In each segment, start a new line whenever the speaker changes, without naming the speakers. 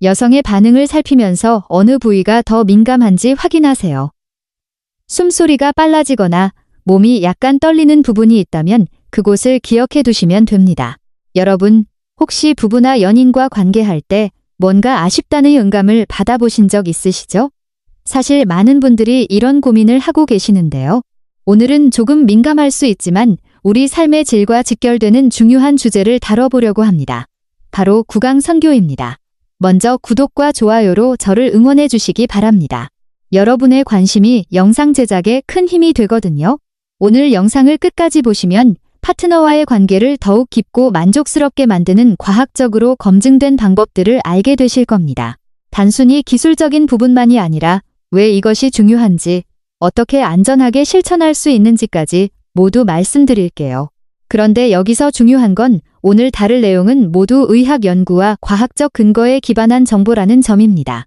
여성의 반응을 살피면서 어느 부위가 더 민감한지 확인하세요. 숨소리가 빨라지거나 몸이 약간 떨리는 부분이 있다면 그곳을 기억해 두시면 됩니다. 여러분, 혹시 부부나 연인과 관계할 때 뭔가 아쉽다는 영감을 받아보신 적 있으시죠? 사실 많은 분들이 이런 고민을 하고 계시는데요. 오늘은 조금 민감할 수 있지만 우리 삶의 질과 직결되는 중요한 주제를 다뤄보려고 합니다. 바로 구강선교입니다. 먼저 구독과 좋아요로 저를 응원해 주시기 바랍니다. 여러분의 관심이 영상 제작에 큰 힘이 되거든요. 오늘 영상을 끝까지 보시면 파트너와의 관계를 더욱 깊고 만족스럽게 만드는 과학적으로 검증된 방법들을 알게 되실 겁니다. 단순히 기술적인 부분만이 아니라 왜 이것이 중요한지, 어떻게 안전하게 실천할 수 있는지까지 모두 말씀드릴게요. 그런데 여기서 중요한 건 오늘 다룰 내용은 모두 의학 연구와 과학적 근거에 기반한 정보라는 점입니다.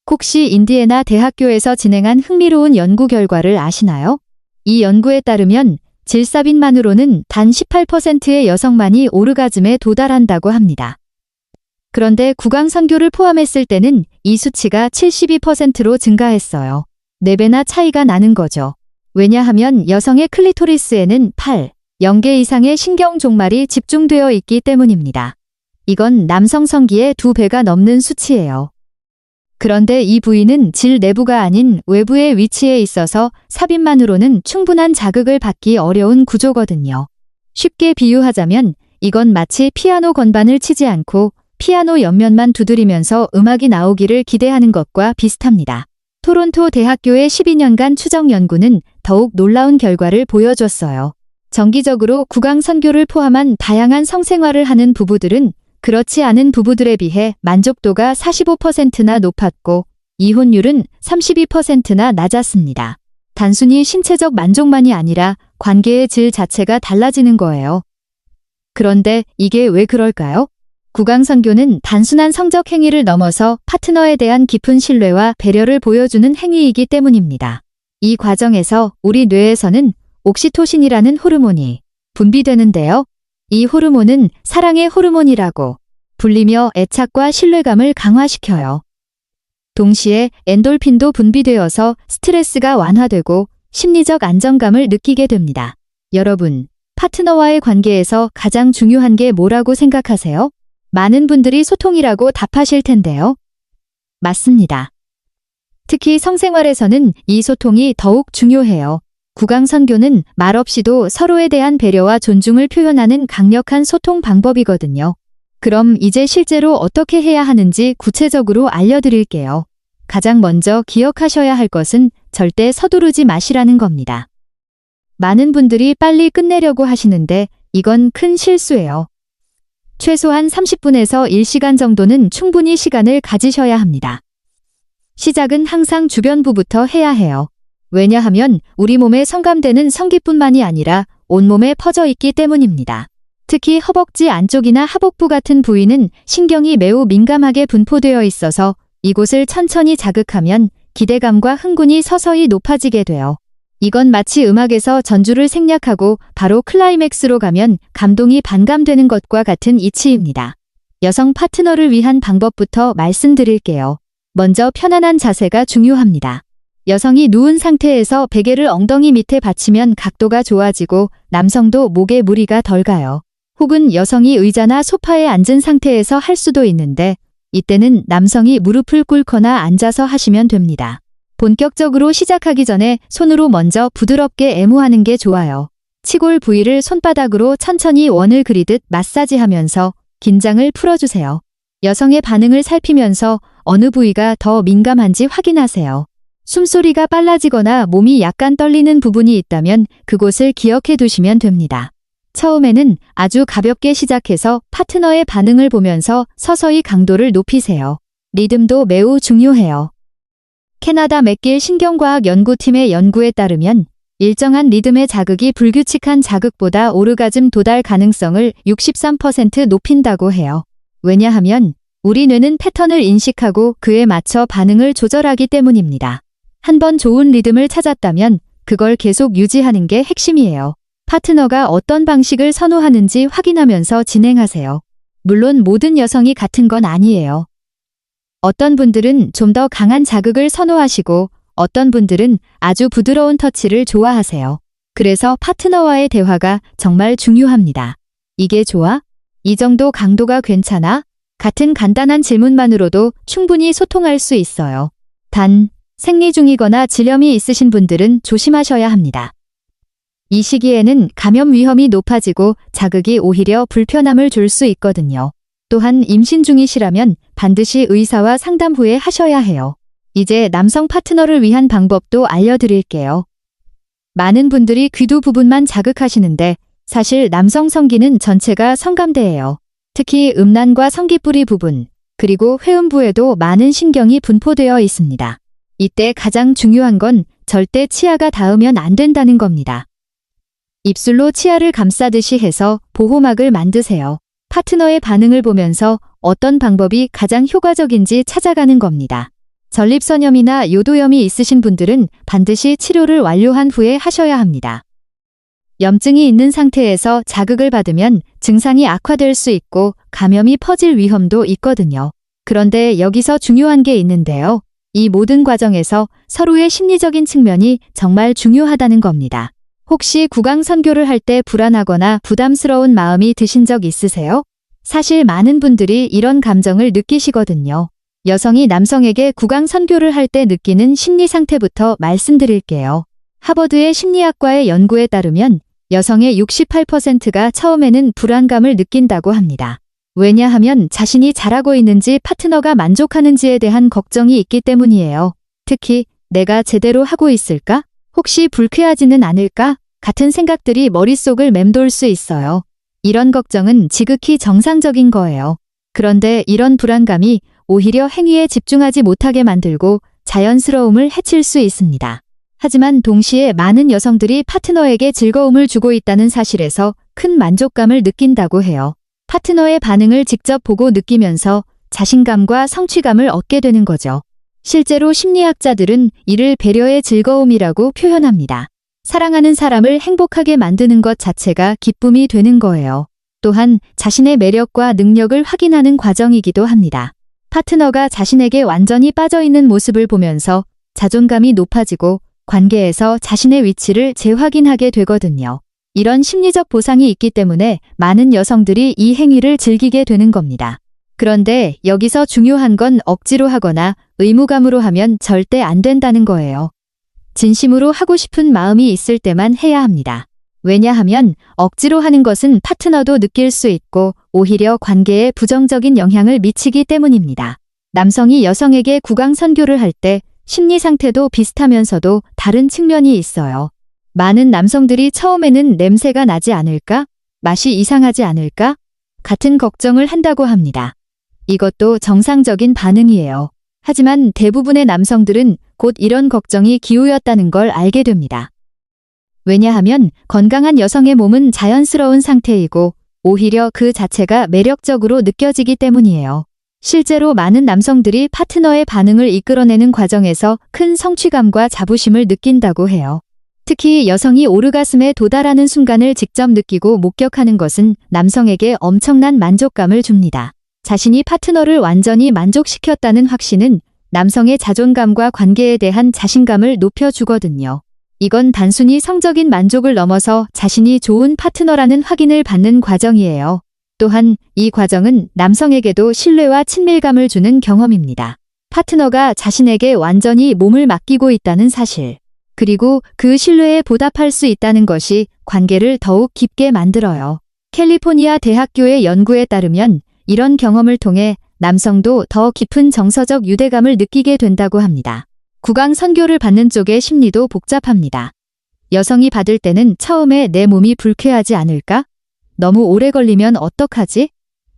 혹시 인디애나 대학교에서 진행한 흥미로운 연구 결과를 아시나요? 이 연구에 따르면 질삽인만으로는 단 18%의 여성만이 오르가즘에 도달한다고 합니다. 그런데 구강선교를 포함했을 때는 이 수치가 72%로 증가했어요. 4배나 차이가 나는 거죠. 왜냐하면 여성의 클리토리스에는 0개 이상의 신경 종말이 집중되어 있기 때문입니다. 이건 남성 성기의 2배가 넘는 수치예요. 그런데 이 부위는 질 내부가 아닌 외부에 위치해 있어서 삽입만으로는 충분한 자극을 받기 어려운 구조거든요. 쉽게 비유하자면 이건 마치 피아노 건반을 치지 않고 피아노 옆면만 두드리면서 음악이 나오기를 기대하는 것과 비슷합니다. 토론토 대학교의 12년간 추적 연구는 더욱 놀라운 결과를 보여줬어요. 정기적으로 구강선교를 포함한 다양한 성생활을 하는 부부들은 그렇지 않은 부부들에 비해 만족도가 45%나 높았고 이혼율은 32%나 낮았습니다. 단순히 신체적 만족만이 아니라 관계의 질 자체가 달라지는 거예요. 그런데 이게 왜 그럴까요? 구강선교는 단순한 성적 행위를 넘어서 파트너에 대한 깊은 신뢰와 배려를 보여주는 행위이기 때문입니다. 이 과정에서 우리 뇌에서는 옥시토신이라는 호르몬이 분비되는데요. 이 호르몬은 사랑의 호르몬이라고 불리며 애착과 신뢰감을 강화시켜요. 동시에 엔돌핀도 분비되어서 스트레스가 완화되고 심리적 안정감을 느끼게 됩니다. 여러분, 파트너와의 관계에서 가장 중요한 게 뭐라고 생각하세요? 많은 분들이 소통이라고 답하실 텐데요. 맞습니다. 특히 성생활에서는 이 소통이 더욱 중요해요. 구강선교는 말없이도 서로에 대한 배려와 존중을 표현하는 강력한 소통 방법이거든요. 그럼 이제 실제로 어떻게 해야 하는지 구체적으로 알려드릴게요. 가장 먼저 기억하셔야 할 것은 절대 서두르지 마시라는 겁니다. 많은 분들이 빨리 끝내려고 하시는데 이건 큰 실수예요. 최소한 30분에서 1시간 정도는 충분히 시간을 가지셔야 합니다. 시작은 항상 주변부부터 해야 해요. 왜냐하면 우리 몸에 성감되는 성기뿐만이 아니라 온몸에 퍼져 있기 때문입니다. 특히 허벅지 안쪽이나 하복부 같은 부위는 신경이 매우 민감하게 분포되어 있어서 이곳을 천천히 자극하면 기대감과 흥분이 서서히 높아지게 돼요. 이건 마치 음악에서 전주를 생략하고 바로 클라이맥스로 가면 감동이 반감되는 것과 같은 이치입니다. 여성 파트너를 위한 방법부터 말씀드릴게요. 먼저 편안한 자세가 중요합니다. 여성이 누운 상태에서 베개를 엉덩이 밑에 받치면 각도가 좋아지고 남성도 목에 무리가 덜 가요. 혹은 여성이 의자나 소파에 앉은 상태에서 할 수도 있는데 이때는 남성이 무릎을 꿇거나 앉아서 하시면 됩니다. 본격적으로 시작하기 전에 손으로 먼저 부드럽게 애무하는 게 좋아요. 치골 부위를 손바닥으로 천천히 원을 그리듯 마사지하면서 긴장을 풀어주세요. 여성의 반응을 살피면서 어느 부위가 더 민감한지 확인하세요. 숨소리가 빨라지거나 몸이 약간 떨리는 부분이 있다면 그곳을 기억해 두시면 됩니다. 처음에는 아주 가볍게 시작해서 파트너의 반응을 보면서 서서히 강도를 높이세요. 리듬도 매우 중요해요. 캐나다 맥길 신경과학 연구팀의 연구에 따르면 일정한 리듬의 자극이 불규칙한 자극보다 오르가즘 도달 가능성을 63% 높인다고 해요. 왜냐하면 우리 뇌는 패턴을 인식하고 그에 맞춰 반응을 조절하기 때문입니다. 한번 좋은 리듬을 찾았다면 그걸 계속 유지하는 게 핵심이에요. 파트너가 어떤 방식을 선호하는지 확인하면서 진행하세요. 물론 모든 여성이 같은 건 아니에요. 어떤 분들은 좀 더 강한 자극을 선호하시고 어떤 분들은 아주 부드러운 터치를 좋아하세요. 그래서 파트너와의 대화가 정말 중요합니다. 이게 좋아? 이 정도 강도가 괜찮아? 같은 간단한 질문만으로도 충분히 소통할 수 있어요. 단, 생리 중이거나 질염이 있으신 분들은 조심하셔야 합니다. 이 시기에는 감염 위험이 높아지고 자극이 오히려 불편함을 줄 수 있거든요. 또한 임신 중이시라면 반드시 의사와 상담 후에 하셔야 해요. 이제 남성 파트너를 위한 방법도 알려드릴게요. 많은 분들이 귀두 부분만 자극하시는데 사실 남성 성기는 전체가 성감대예요. 특히 음란과 성기뿌리 부분, 그리고 회음부에도 많은 신경이 분포되어 있습니다. 이때 가장 중요한 건 절대 치아가 닿으면 안 된다는 겁니다. 입술로 치아를 감싸듯이 해서 보호막을 만드세요. 파트너의 반응을 보면서 어떤 방법이 가장 효과적인지 찾아가는 겁니다. 전립선염이나 요도염이 있으신 분들은 반드시 치료를 완료한 후에 하셔야 합니다. 염증이 있는 상태에서 자극을 받으면 증상이 악화될 수 있고 감염이 퍼질 위험도 있거든요. 그런데 여기서 중요한 게 있는데요. 이 모든 과정에서 서로의 심리적인 측면이 정말 중요하다는 겁니다. 혹시 구강선교를 할 때 불안하거나 부담스러운 마음이 드신 적 있으세요? 사실 많은 분들이 이런 감정을 느끼시거든요. 여성이 남성에게 구강선교를 할 때 느끼는 심리 상태부터 말씀드릴게요. 하버드의 심리학과의 연구에 따르면 여성의 68%가 처음에는 불안감을 느낀다고 합니다. 왜냐하면 자신이 잘하고 있는지 파트너가 만족하는지에 대한 걱정이 있기 때문이에요. 특히 내가 제대로 하고 있을까? 혹시 불쾌하지는 않을까? 같은 생각들이 머릿속을 맴돌 수 있어요. 이런 걱정은 지극히 정상적인 거예요. 그런데 이런 불안감이 오히려 행위에 집중하지 못하게 만들고 자연스러움을 해칠 수 있습니다. 하지만 동시에 많은 여성들이 파트너에게 즐거움을 주고 있다는 사실에서 큰 만족감을 느낀다고 해요. 파트너의 반응을 직접 보고 느끼면서 자신감과 성취감을 얻게 되는 거죠. 실제로 심리학자들은 이를 배려의 즐거움이라고 표현합니다. 사랑하는 사람을 행복하게 만드는 것 자체가 기쁨이 되는 거예요. 또한 자신의 매력과 능력을 확인하는 과정이기도 합니다. 파트너가 자신에게 완전히 빠져있는 모습을 보면서 자존감이 높아지고 관계에서 자신의 위치를 재확인하게 되거든요. 이런 심리적 보상이 있기 때문에 많은 여성들이 이 행위를 즐기게 되는 겁니다. 그런데 여기서 중요한 건 억지로 하거나 의무감으로 하면 절대 안 된다는 거예요. 진심으로 하고 싶은 마음이 있을 때만 해야 합니다. 왜냐하면 억지로 하는 것은 파트너도 느낄 수 있고 오히려 관계에 부정적인 영향을 미치기 때문입니다. 남성이 여성에게 구강선교를 할 때 심리 상태도 비슷하면서도 다른 측면이 있어요. 많은 남성들이 처음에는 냄새가 나지 않을까? 맛이 이상하지 않을까? 같은 걱정을 한다고 합니다. 이것도 정상적인 반응이에요. 하지만 대부분의 남성들은 곧 이런 걱정이 기우였다는 걸 알게 됩니다. 왜냐하면 건강한 여성의 몸은 자연스러운 상태이고 오히려 그 자체가 매력적으로 느껴지기 때문이에요. 실제로 많은 남성들이 파트너의 반응을 이끌어내는 과정에서 큰 성취감과 자부심을 느낀다고 해요. 특히 여성이 오르가슴에 도달하는 순간을 직접 느끼고 목격하는 것은 남성에게 엄청난 만족감을 줍니다. 자신이 파트너를 완전히 만족시켰다는 확신은 남성의 자존감과 관계에 대한 자신감을 높여주거든요. 이건 단순히 성적인 만족을 넘어서 자신이 좋은 파트너라는 확인을 받는 과정이에요. 또한 이 과정은 남성에게도 신뢰와 친밀감을 주는 경험입니다. 파트너가 자신에게 완전히 몸을 맡기고 있다는 사실, 그리고 그 신뢰에 보답할 수 있다는 것이 관계를 더욱 깊게 만들어요. 캘리포니아 대학교의 연구에 따르면 이런 경험을 통해 남성도 더 깊은 정서적 유대감을 느끼게 된다고 합니다. 구강선교를 받는 쪽의 심리도 복잡합니다. 여성이 받을 때는 처음에 내 몸이 불쾌하지 않을까? 너무 오래 걸리면 어떡하지?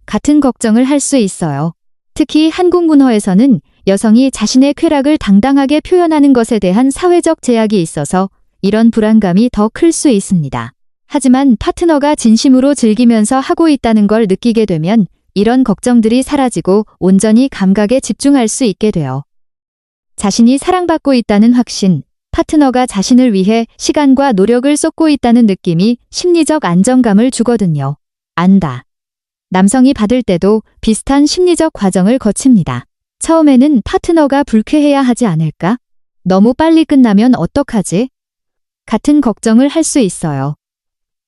같은 걱정을 할 수 있어요. 특히 한국 문화에서는 여성이 자신의 쾌락을 당당하게 표현하는 것에 대한 사회적 제약이 있어서 이런 불안감이 더 클 수 있습니다. 하지만 파트너가 진심으로 즐기면서 하고 있다는 걸 느끼게 되면 이런 걱정들이 사라지고 온전히 감각에 집중할 수 있게 돼요. 자신이 사랑받고 있다는 확신, 파트너가 자신을 위해 시간과 노력을 쏟고 있다는 느낌이 심리적 안정감을 주거든요. 안다. 남성이 받을 때도 비슷한 심리적 과정을 거칩니다. 처음에는 파트너가 불쾌해야 하지 않을까? 너무 빨리 끝나면 어떡하지? 같은 걱정을 할 수 있어요.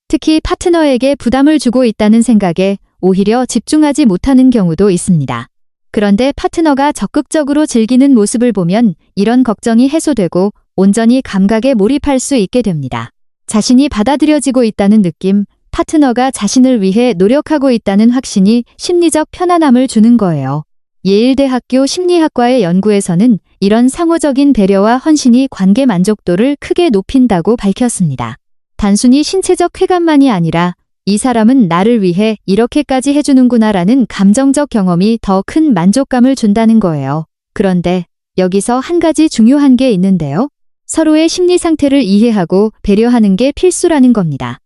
특히 파트너에게 부담을 주고 있다는 생각에 오히려 집중하지 못하는 경우도 있습니다. 그런데 파트너가 적극적으로 즐기는 모습을 보면 이런 걱정이 해소되고 온전히 감각에 몰입할 수 있게 됩니다. 자신이 받아들여지고 있다는 느낌, 파트너가 자신을 위해 노력하고 있다는 확신이 심리적 편안함을 주는 거예요. 예일대학교 심리학과의 연구에서는 이런 상호적인 배려와 헌신이 관계 만족도를 크게 높인다고 밝혔습니다. 단순히 신체적 쾌감만이 아니라 이 사람은 나를 위해 이렇게까지 해주는구나라는 감정적 경험이 더 큰 만족감을 준다는 거예요. 그런데 여기서 한 가지 중요한 게 있는데요. 서로의 심리 상태를 이해하고 배려하는 게 필수라는 겁니다.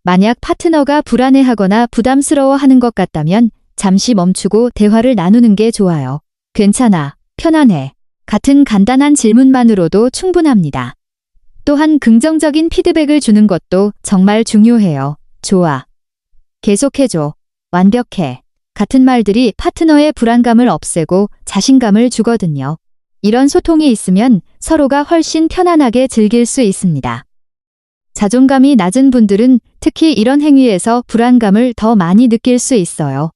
만약 파트너가 불안해하거나 부담스러워하는 것 같다면 잠시 멈추고 대화를 나누는 게 좋아요. 괜찮아, 편안해. 같은 간단한 질문만으로도 충분합니다. 또한 긍정적인 피드백을 주는 것도 정말 중요해요. 좋아. 계속해줘. 완벽해. 같은 말들이 파트너의 불안감을 없애고 자신감을 주거든요. 이런 소통이 있으면 서로가 훨씬 편안하게 즐길 수 있습니다. 자존감이 낮은 분들은 특히 이런 행위에서 불안감을 더 많이 느낄 수 있어요.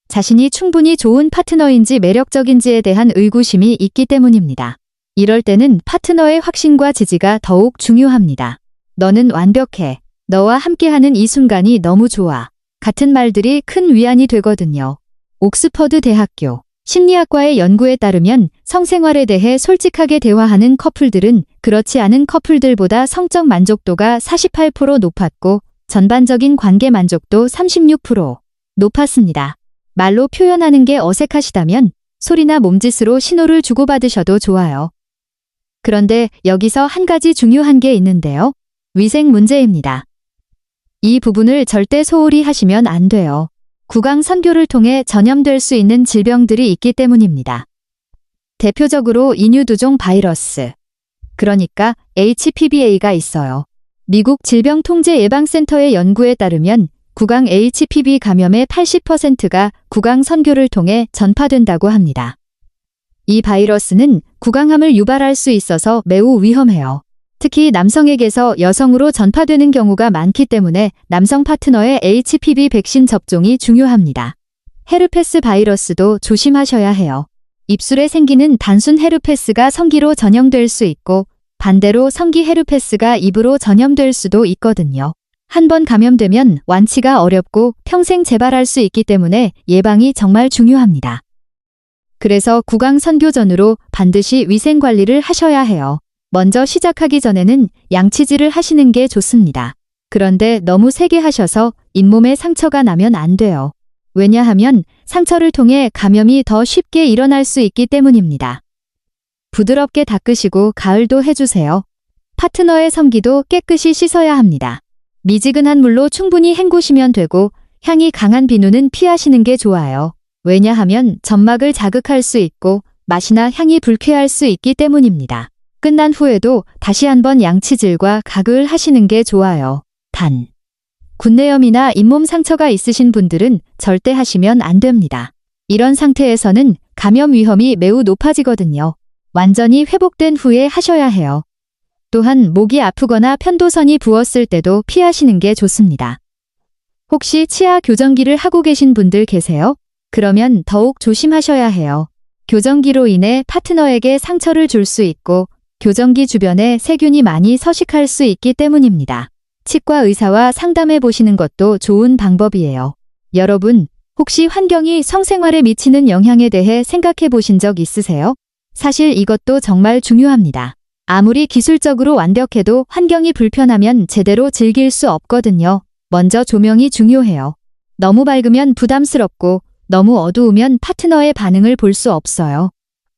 자신이 충분히 좋은 파트너인지 매력적인지에 대한 의구심이 있기 때문입니다. 이럴 때는 파트너의 확신과 지지가 더욱 중요합니다. 너는 완벽해. 너와 함께하는 이 순간이 너무 좋아. 같은 말들이 큰 위안이 되거든요. 옥스퍼드 대학교 심리학과의 연구에 따르면 성생활에 대해 솔직하게 대화하는 커플들은 그렇지 않은 커플들보다 성적 만족도가 48% 높았고 전반적인 관계 만족도 36% 높았습니다. 말로 표현하는 게 어색하시다면 소리나 몸짓으로 신호를 주고받으셔도 좋아요. 그런데 여기서 한 가지 중요한 게 있는데요. 위생 문제입니다. 이 부분을 절대 소홀히 하시면 안 돼요. 구강 선교를 통해 전염될 수 있는 질병들이 있기 때문입니다. 대표적으로 인유두종 바이러스, 그러니까 HPVA가 있어요. 미국 질병통제예방센터의 연구에 따르면 구강 HPV 감염의 80%가 구강 선교를 통해 전파된다고 합니다. 이 바이러스는 구강암을 유발할 수 있어서 매우 위험해요. 특히 남성에게서 여성으로 전파되는 경우가 많기 때문에 남성 파트너의 HPV 백신 접종이 중요합니다. 헤르페스 바이러스도 조심하셔야 해요. 입술에 생기는 단순 헤르페스가 성기로 전염될 수 있고 반대로 성기 헤르페스가 입으로 전염될 수도 있거든요. 한 번 감염되면 완치가 어렵고 평생 재발할 수 있기 때문에 예방이 정말 중요합니다. 그래서 구강 선교 전으로 반드시 위생 관리를 하셔야 해요. 먼저 시작하기 전에는 양치질을 하시는 게 좋습니다. 그런데 너무 세게 하셔서 잇몸에 상처가 나면 안 돼요. 왜냐하면 상처를 통해 감염이 더 쉽게 일어날 수 있기 때문입니다. 부드럽게 닦으시고 가을도 해주세요. 파트너의 성기도 깨끗이 씻어야 합니다. 미지근한 물로 충분히 헹구시면 되고 향이 강한 비누는 피하시는 게 좋아요. 왜냐하면 점막을 자극할 수 있고 맛이나 향이 불쾌할 수 있기 때문입니다. 끝난 후에도 다시 한번 양치질과 가글 하시는 게 좋아요. 단, 굿내염이나 잇몸 상처가 있으신 분들은 절대 하시면 안 됩니다. 이런 상태에서는 감염 위험이 매우 높아지거든요. 완전히 회복된 후에 하셔야 해요. 또한 목이 아프거나 편도선이 부었을 때도 피하시는 게 좋습니다. 혹시 치아 교정기를 하고 계신 분들 계세요? 그러면 더욱 조심하셔야 해요. 교정기로 인해 파트너에게 상처를 줄 수 있고 교정기 주변에 세균이 많이 서식할 수 있기 때문입니다. 치과 의사와 상담해 보시는 것도 좋은 방법이에요. 여러분, 혹시 환경이 성생활에 미치는 영향에 대해 생각해 보신 적 있으세요? 사실 이것도 정말 중요합니다. 아무리 기술적으로 완벽해도 환경이 불편하면 제대로 즐길 수 없거든요. 먼저 조명이 중요해요. 너무 밝으면 부담스럽고 너무 어두우면 파트너의 반응을 볼 수 없어요.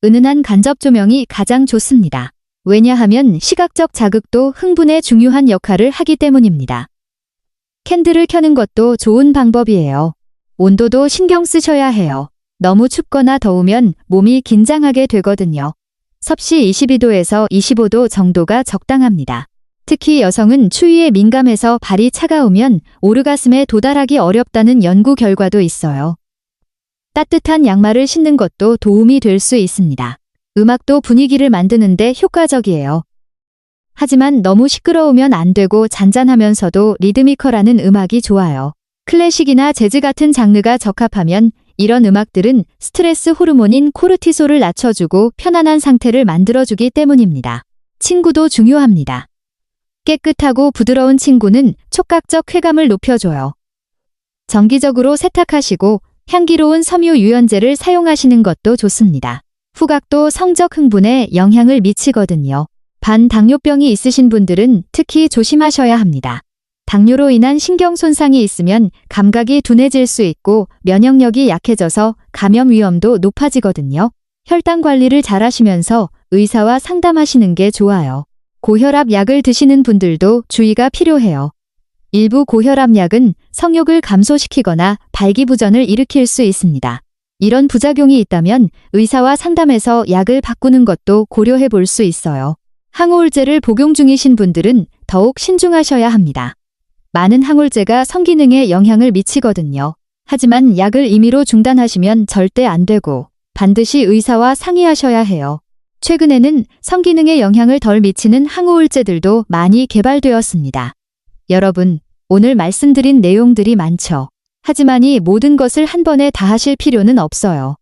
은은한 간접 조명이 가장 좋습니다. 왜냐하면 시각적 자극도 흥분에 중요한 역할을 하기 때문입니다. 캔들을 켜는 것도 좋은 방법이에요. 온도도 신경 쓰셔야 해요. 너무 춥거나 더우면 몸이 긴장하게 되거든요. 섭씨 22도에서 25도 정도가 적당합니다. 특히 여성은 추위에 민감해서 발이 차가우면 오르가슴에 도달하기 어렵다는 연구 결과도 있어요. 따뜻한 양말을 신는 것도 도움이 될 수 있습니다. 음악도 분위기를 만드는데 효과적이에요. 하지만 너무 시끄러우면 안 되고 잔잔하면서도 리드미컬하는 음악이 좋아요. 클래식이나 재즈 같은 장르가 적합하면 이런 음악들은 스트레스 호르몬인 코르티솔을 낮춰주고 편안한 상태를 만들어주기 때문입니다. 침구도 중요합니다. 깨끗하고 부드러운 침구는 촉각적 쾌감을 높여줘요. 정기적으로 세탁하시고 향기로운 섬유 유연제를 사용하시는 것도 좋습니다. 후각도 성적 흥분에 영향을 미치거든요. 반당뇨병이 있으신 분들은 특히 조심하셔야 합니다. 당뇨로 인한 신경 손상이 있으면 감각이 둔해질 수 있고 면역력이 약해져서 감염 위험도 높아지거든요. 혈당 관리를 잘 하시면서 의사와 상담하시는 게 좋아요. 고혈압 약을 드시는 분들도 주의가 필요해요. 일부 고혈압 약은 성욕을 감소시키거나 발기부전을 일으킬 수 있습니다. 이런 부작용이 있다면 의사와 상담해서 약을 바꾸는 것도 고려해 볼 수 있어요. 항우울제를 복용 중이신 분들은 더욱 신중하셔야 합니다. 많은 항우울제가 성기능에 영향을 미치거든요. 하지만 약을 임의로 중단하시면 절대 안 되고 반드시 의사와 상의하셔야 해요. 최근에는 성기능에 영향을 덜 미치는 항우울제들도 많이 개발되었습니다. 여러분, 오늘 말씀드린 내용들이 많죠. 하지만 이 모든 것을 한 번에 다 하실 필요는 없어요.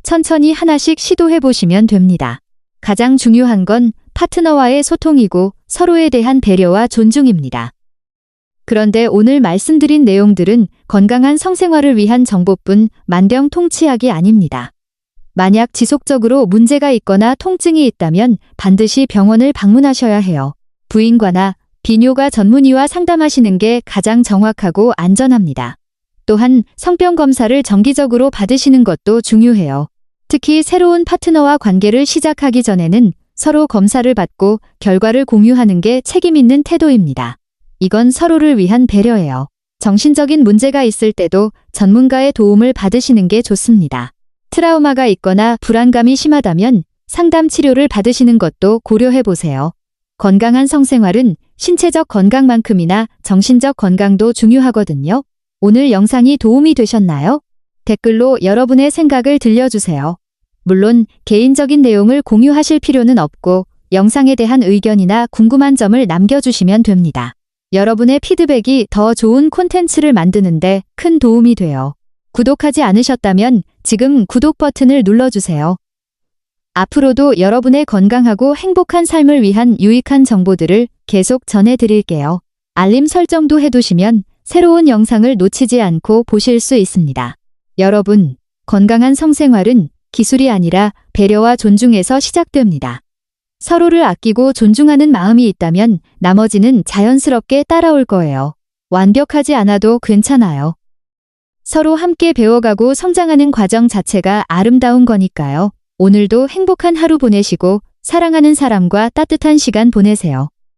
천천히 하나씩 시도해 보시면 됩니다. 가장 중요한 건 파트너와의 소통이고 서로에 대한 배려와 존중입니다. 그런데 오늘 말씀드린 내용들은 건강한 성생활을 위한 정보뿐 만병통치약이 아닙니다. 만약 지속적으로 문제가 있거나 통증이 있다면 반드시 병원을 방문하셔야 해요. 부인과나 비뇨가 전문의와 상담하시는 게 가장 정확하고 안전합니다. 또한 성병 검사를 정기적으로 받으시는 것도 중요해요. 특히 새로운 파트너와 관계를 시작하기 전에는 서로 검사를 받고 결과를 공유하는 게 책임 있는 태도입니다. 이건 서로를 위한 배려예요. 정신적인 문제가 있을 때도 전문가의 도움을 받으시는 게 좋습니다. 트라우마가 있거나 불안감이 심하다면 상담 치료를 받으시는 것도 고려해 보세요. 건강한 성생활은 신체적 건강만큼이나 정신적 건강도 중요하거든요. 오늘 영상이 도움이 되셨나요? 댓글로 여러분의 생각을 들려주세요. 물론 개인적인 내용을 공유하실 필요는 없고 영상에 대한 의견이나 궁금한 점을 남겨주시면 됩니다. 여러분의 피드백이 더 좋은 콘텐츠를 만드는데 큰 도움이 돼요. 구독하지 않으셨다면 지금 구독 버튼을 눌러주세요. 앞으로도 여러분의 건강하고 행복한 삶을 위한 유익한 정보들을 계속 전해드릴게요. 알림 설정도 해두시면 새로운 영상을 놓치지 않고 보실 수 있습니다. 여러분, 건강한 성생활은 기술이 아니라 배려와 존중에서 시작됩니다. 서로를 아끼고 존중하는 마음이 있다면 나머지는 자연스럽게 따라올 거예요. 완벽하지 않아도 괜찮아요. 서로 함께 배워가고 성장하는 과정 자체가 아름다운 거니까요. 오늘도 행복한 하루 보내시고 사랑하는 사람과 따뜻한 시간 보내세요.